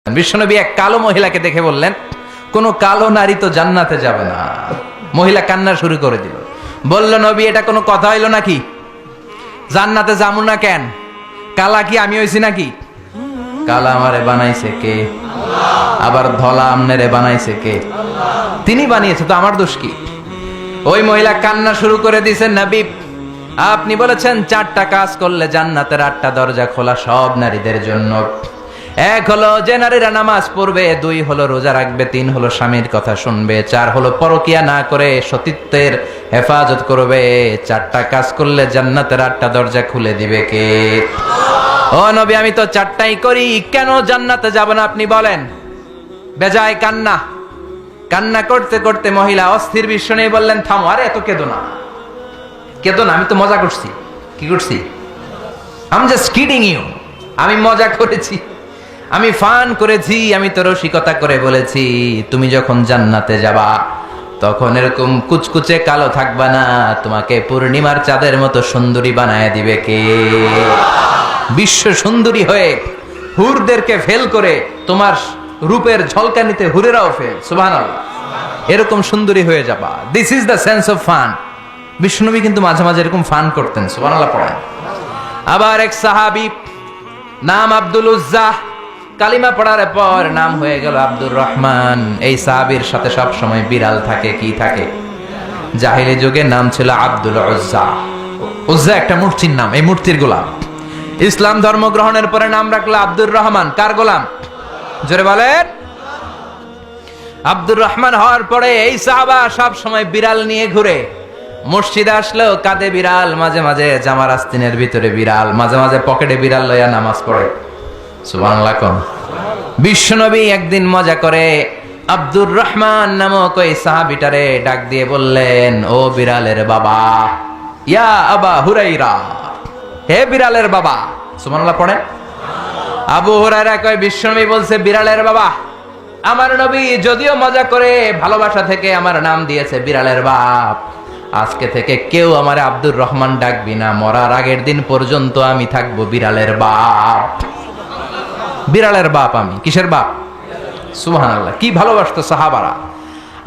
বিশ্বনবী এক কালো মহিলাকে দেখে বললেন, কোন কালো নারী তো জান্নাতে যাবে না। মহিলা কান্না শুরু করে দিল, বলল, নবী এটা কোনো কথা হইল নাকি? জান্নাতে যাবো না কেন? কালা কি আমি হইছি নাকি? কালা আমারে বানাইছে কে? আবার ধলা আমনেরে বানাইছে কে? তিনি বানিয়েছে, তো আমার দোষ কি? ওই মহিলা কান্না শুরু করে দিয়েছেন, নবী আপনি বলেছেন 4টা কাজ করলে জান্নাতের 8টা দরজা খোলা সব নারীদের জন্য। 1 হলো যে নারীরা নামাজ পড়বে, 2 হলো রোজা রাখবে, 3 হলো স্বামীর কথা শুনবে, 4 হলো পরকিয়া না করে সতীত্বের হেফাজত করবে। 4টা কাজ করলে জান্নাতের 8টা দরজা খুলে দিবে কে? ও নবী আমি তো 4টাই করি, কেন জান্নাতে যাব না আপনি বলেন? বেজায় কান্না, কান্না করতে করতে মহিলা অস্থির। বিশ্ব নিয়ে বললেন, থামো, আরে এত কেঁদো না, কেঁদো না, আমি তো মজা করছি। কি করছি? I'm just kidding you, আমি মজা করেছি, আমি ফান করেছি, আমি তো রসিকতা করে বলেছি তুমি যখন জান্নাতে যাবা তখন এরকম কুচকুচে কালো থাকবা না, তোমাকে পূর্ণিমার চাঁদের মতো সুন্দরী বানায় দিবে কে? বিশ্ব সুন্দরী হয়ে হুরদেরকে ফেল করে তোমার রূপের ঝলকানিতে হুরেরাও ফেল। সুবহানাল্লাহ, এরকম সুন্দরী হয়ে যাবা। This is the sense of fun. বিষ্ণুনবী কিন্তু মাঝে মাঝে এরকম ফান করতেন। সুবহানাল্লাহ পড়েন। আবার এক সাহাবী নাম আব্দুল উজ্জা, কালিমা পড়ার পর নাম হয়ে গেল আব্দুর রহমান। এই সাহাবীর সাথে সব সময় বিড়াল থাকে। কি থাকে? জাহিলি যুগে নাম ছিল আব্দুল উজ্জা। উজ্জা একটা মূর্তির নাম, এই মূর্তির গোলাম। ইসলাম ধর্ম গ্রহণের পরে নাম রাখলো আব্দুর রহমান। কার গোলাম? জোরে বলেন। আব্দুর রহমান হওয়ার পরে এই সাহাবা সব সময় বিড়াল নিয়ে ঘুরে। মসজিদে আসলেও কাঁধে বিড়াল, মাঝে মাঝে জামার আস্তিনের ভিতরে বিড়াল, মাঝে মাঝে পকেটে বিড়াল লইয়া নামাজ পড়ে। সুবহানাল্লাহ কোন। বিশ্বনবী একদিন মজা করে আব্দুর রহমান নামক ওই সাহাবীটারে ডাক দিয়ে বললেন, ও বিড়ালের বাবা, ইয়া আবা হুরাইরা, হে বিড়ালের বাবা। সুবহানাল্লাহ পড়েন। আবু হুরায়রা কয়, বিশ্বনবী বলছে বিড়ালের বাবা। আমার নবী যদিও মজা করে ভালোবাসা থেকে আমার নাম দিয়েছে বিড়ালের বাপ, আজকে থেকে কেউ আমার আব্দুর রহমান ডাকবি না, মরার আগের দিন পর্যন্ত আমি থাকবো বিড়ালের বাপ। বিড়ালের বাপ আমি। কিসের বাপ? সুবহানাল্লাহ, কি ভালোবাসতো সাহাবারা।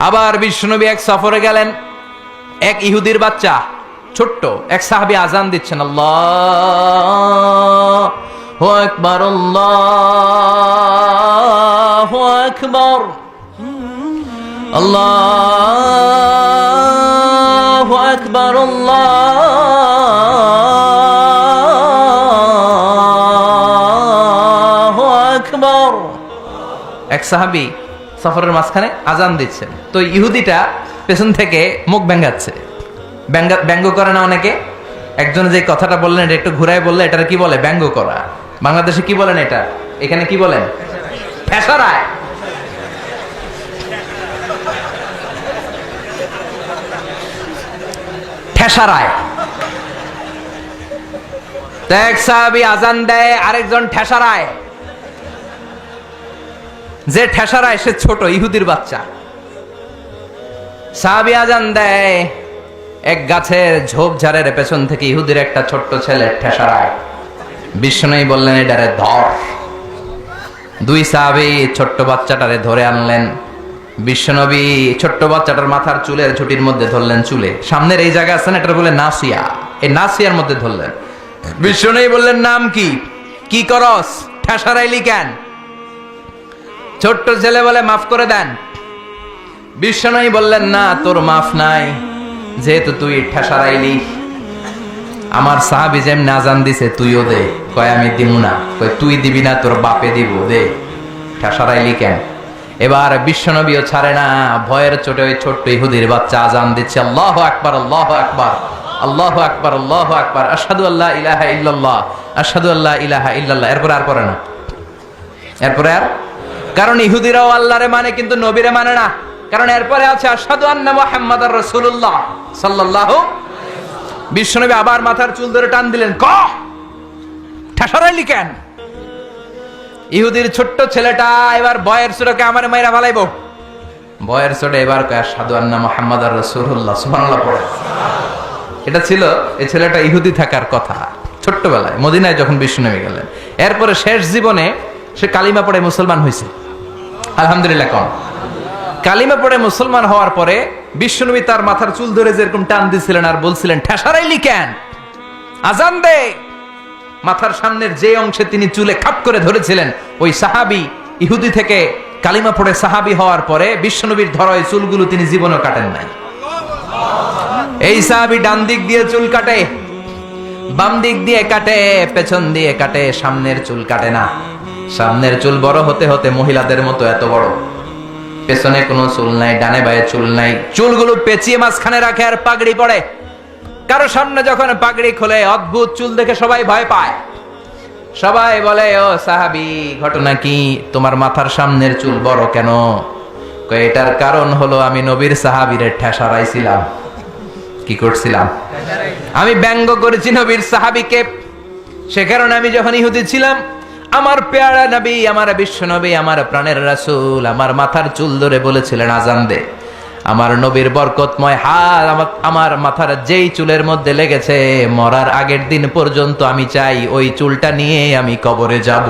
আবার বিশ্বনবী এক সফরে গেলেন, এক ইহুদির বাচ্চা ছোট্ট এক সাহাবী আজান দিচ্ছেন, আল্লাহু আকবার, আল্লাহু আকবার, আল্লাহু আকবার, আল্লাহু আকবার। এক সাহাবী সফরের মাঝখানে আজান দিচ্ছেন, তো ইহুদিটা পেছন থেকে মুখ ব্যাঙ্গাচ্ছে। ব্যঙ্গ করে না অনেকে? একজন যে কথাটা বললেন এটা একটু ঘুরায় বললে এটা কি বলে? ব্যঙ্গ করা। বাংলাদেশে কি বলেন এটা? এখানে কি বলেন? ফেসারায়। ঠেসারায়। এক সাহাবী আজান দেয়, আরেকজন ঠেসারায়। যে ঠেসারায় সে ছোট ইহুদির বাচ্চা। সাহাবী আজান দেয়, এক গাছের ঝোপঝাড়ের পেছন থেকে ইহুদির একটা ছোট্ট ছেলে ঠেসারায়। বিষ্ণুই বললেন, এটারে ধর। 2 সাহাবী ছোট্ট বাচ্চাটারে ধরে আনলেন। বিশ্বনবী ছোট্ট বাচ্চাটার মাথার চুলের ঝুটির মধ্যে ধরলেন, চুলে সামনের এই জায়গা আছে না, এটা বলে নাসিয়া, এই নাসিয়ার মধ্যে ধরলেন। বিশ্বনবী বললেন, নাম কি? কি করস? ঠেসারাইলি কেন? ছোট্ট ছেলে বলে, মাফ করে দেন। বিশ্বনবী বললেন, না, তোর মাফ নাই, যেহেতু তুই ঠেসারাইলি। আমার সাহাবী যেমন আজান দিছে তুইও দে। কয় আমি দিমু না। কয় তুই দিবি না, তোর বাপে দিব, দে। ঠেসারাইলি কেন? এবার বিশ্বনবীও ছাড়ে না, ভয়ের চোটে ওই ছোট্ট ইহুদির বাচ্চা আজান দিচ্ছে, আল্লাহু আকবার, আল্লাহু আকবার, আল্লাহু আকবার, আল্লাহু আকবার, আশহাদু আল্লা ইলাহা ইল্লাল্লাহ, আশহাদু আল্লা ইলাহা ইল্লাল্লাহ। এরপর আর পড়ে না, এরপরে আর। কারণ ইহুদিরাও আল্লাহরে মানে কিন্তু নবীরে মানে না। কারণ এরপরে আছে আশহাদু আন্না মুহাম্মাদার রাসূলুল্লাহ সাল্লাল্লাহু। বিশ্বনবী আবার মাথার চুল ধরে টান দিলেন, ক ঠেসারাইলি কেন? ইহুদির ছোট্ট ছেলেটা এবার বয়ের চোটে আমারে মাইরা ফালাইবো। বয়ের চোটে এবার কয় আশহাদু আন্না মুহাম্মাদার রাসূলুল্লাহ। সুবহানাল্লাহ পড়ে। এটা ছিল এই ছেলেটা ইহুদি থাকার কথা ছোট্টবেলায় মদিনায় যখন বিশ্বনবী গেলেন। এরপরে শেষ জীবনে সে কালিমা পড়ে মুসলমান হয়েছে। আলহামদুলিল্লাহ। কোন কালিমা পড়ে মুসলমান হওয়ার পরে বিশ্বনবী তার মাথার চুল ধরে যেরকম টান দিছিলেন আর বলছিলেন, ঠেসারাইলি কেন, আজান দে। মাথার সামনের যে অংশে তিনি চুলে খাপ করে ধরেছিলেন, ওই সাহাবী ইহুদি থেকে কালিমা পড়ে সাহাবী হওয়ার পরে বিশ্বনবীর ধরা ওই চুলগুলো তিনি জীবনও কাটেন নাই। এই সাহাবী ডান দিক দিয়ে চুল কাটে, বাম দিক দিয়ে কাটে, পেছন দিয়ে কাটে, সামনের চুল কাটে না। সামনের চুল বড় হতে হতে মহিলাদের মতো এত বড়, পেছনে কোনো চুল নাই, ডানে বায়ে চুল নাই, চুলগুলো পেঁচিয়ে মাঝখানে রাখে আর পাগড়ি পরে। কারো সামনে যখন পাগড়ি খোলে অদ্ভুত চুল দেখে সবাই ভয় পায়। সবাই বলে, ও সাহাবী, ঘটনা কি, তোমার মাথার সামনের চুল বড় কেন? কয়, এটার কারণ হলো আমি নবীর সাহাবীরে ঠেসারাইছিলাম। কি করছিলাম? আমি ব্যঙ্গ করেছি নবীর সাহাবীকে। সে কারণে আমি যখন ইহুদি ছিলাম, আমার পেয়ারা নবী, আমার বিশ্ব নবী, আমার প্রাণের রাসূল আমার মাথার চুল ধরে বলেছিলেন, আজান দে। আমার নবীর বরকতময় হাত আমার মাথার যেই চুলের মধ্যে লেগেছে, মরার আগের দিন পর্যন্ত আমি চাই ওই চুলটা নিয়ে আমি কবরে যাব।